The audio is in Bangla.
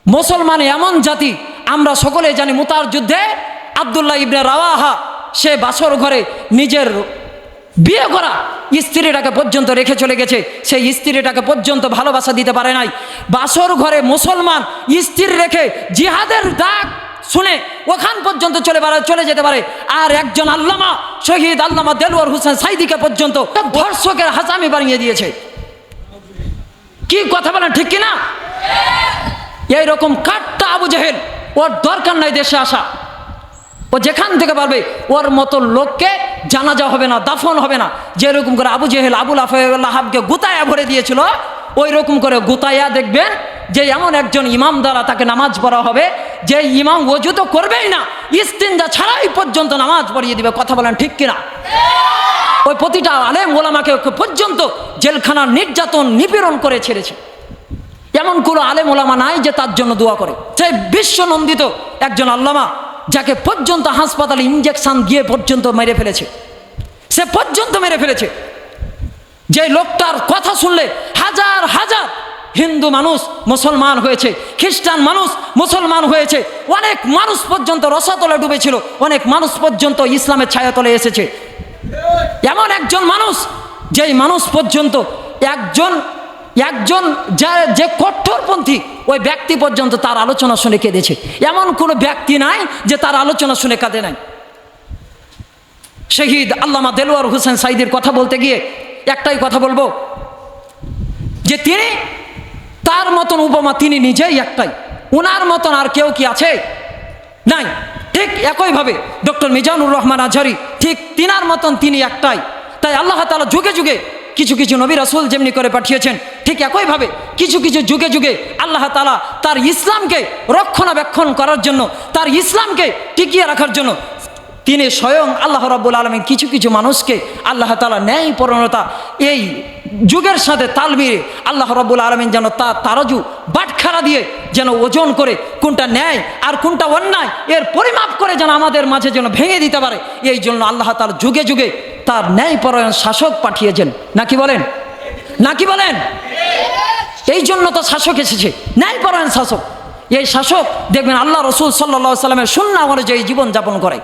মুসলমান এমন জাতি, আমরা সকলে জানি মুতার যুদ্ধে আব্দুল্লাহ ইবনে রাওয়াহা সে বাসর ঘরে নিজের বিয়ে করা স্ত্রীটাকে পর্যন্ত রেখে চলে গেছে, সেই স্ত্রীটাকে পর্যন্ত ভালোবাসা দিতে পারে নাই। বাসর ঘরে মুসলমান স্ত্রী রেখে জিহাদের ডাক শুনে ওখান পর্যন্ত চলে যেতে পারে। আর একজন আল্লামা শহীদ আল্লামা দেলওয়ার হোসেন সাইদিকে পর্যন্ত ধর্ষকের হাসামি বানিয়ে দিয়েছে। কি কথা বলেন, ঠিক কিনা? এইরকম কাটটা আবু জেহেল, ওর দরকার নাই দেশে আসা। ও যেখান থেকে পারবে ওর মতো লোককে জানাজা হবে না, দাফন হবে না। যেরকম করে আবু জেহেল আবুল আহাবকে গুতায়া ভরে দিয়েছিল, ওই রকম করে গুতায়া দেখবেন যে এমন একজন ইমাম দ্বারা তাকে নামাজ পড়া হবে, যে ইমাম ওযু তো করবেই না, ইস্তিনজা ছাড়াই পর্যন্ত নামাজ পড়িয়ে দিবে। কথা বলেন ঠিক কিনা? ওই প্রতিটা আলেম ওলামাকে পর্যন্ত জেলখানার নির্যাতন নিপীড়ন করে ছেড়েছে। এমন কোনো আলেম ওলামা নাই যে তার জন্য দোয়া করে। সেই বিশ্বনন্দিত একজন আল্লামা, যাকে পর্যন্ত হাসপাতালে ইঞ্জেকশন দিয়ে পর্যন্ত মেরে ফেলেছে, সে পর্যন্ত মেরে ফেলেছে। যে লোকটার কথা শুনলে হাজার হাজার হিন্দু মানুষ মুসলমান হয়েছে, খ্রিস্টান মানুষ মুসলমান হয়েছে, অনেক মানুষ পর্যন্ত রসাতলে ডুবেছিল, অনেক মানুষ পর্যন্ত ইসলামের ছায়াতলে এসেছে। এমন একজন মানুষ, যেই মানুষ পর্যন্ত একজন যে কট্টরপন্থী ওই ব্যক্তি পর্যন্ত তার আলোচনা শুনে কেঁদেছে। এমন কোনো ব্যক্তি নাই যে তার আলোচনা শুনে কাঁদে নাই। শহীদ আল্লামা দেলওয়ার হোসেন সাইদির কথা বলতে গিয়ে একটাই কথা বলবো, যে তিনি তার মতন উপমা তিনি নিজেই একটাই, ওনার মতন আর কেউ কি আছে? নাই। ঠিক একইভাবে ডক্টর মিজানুর রহমান আজহারি, ঠিক তিনার মতন তিনি একটাই। তাই আল্লাহ তাআলা যুগে যুগে কিছু কিছু নবী রাসূল যেমনি করে পাঠিয়েছেন, ঠিক একইভাবে কিছু কিছু যুগে যুগে আল্লাহ তাআলা তার ইসলামকে রক্ষণাবেক্ষণ করার জন্য, তার ইসলামকে টিকিয়ে রাখার জন্য তিনি স্বয়ং আল্লাহ রাব্বুল আলামিন কিছু কিছু মানুষকে আল্লাহ তাআলা ন্যায়পরায়ণতা এই যুগের সাথে তাল মিলিয়ে আল্লাহ রাব্বুল আলামিন যেন তার তারাজু বাটখারা দিয়ে যেন ওজন করে কোনটা ন্যায় আর কোনটা অন্যায় এর পরিমাপ করে যেন আমাদের মাঝে যেন ভেঙে দিতে পারে। এই জন্য আল্লাহ তাআলা যুগে যুগে তার ন্যায়পরায়ণ শাসক পাঠিয়েছেন। নাকি বলেন? নাকি বলেন? এই জন্য তো শাসক এসেছে, ন্যায়পরায়ণ শাসক। এই শাসক দেখবেন আল্লাহ রাসূল সাল্লাল্লাহু আলাইহি ওয়াসাল্লামের সুন্নাহ অনুযায়ী জীবন যাপন করে।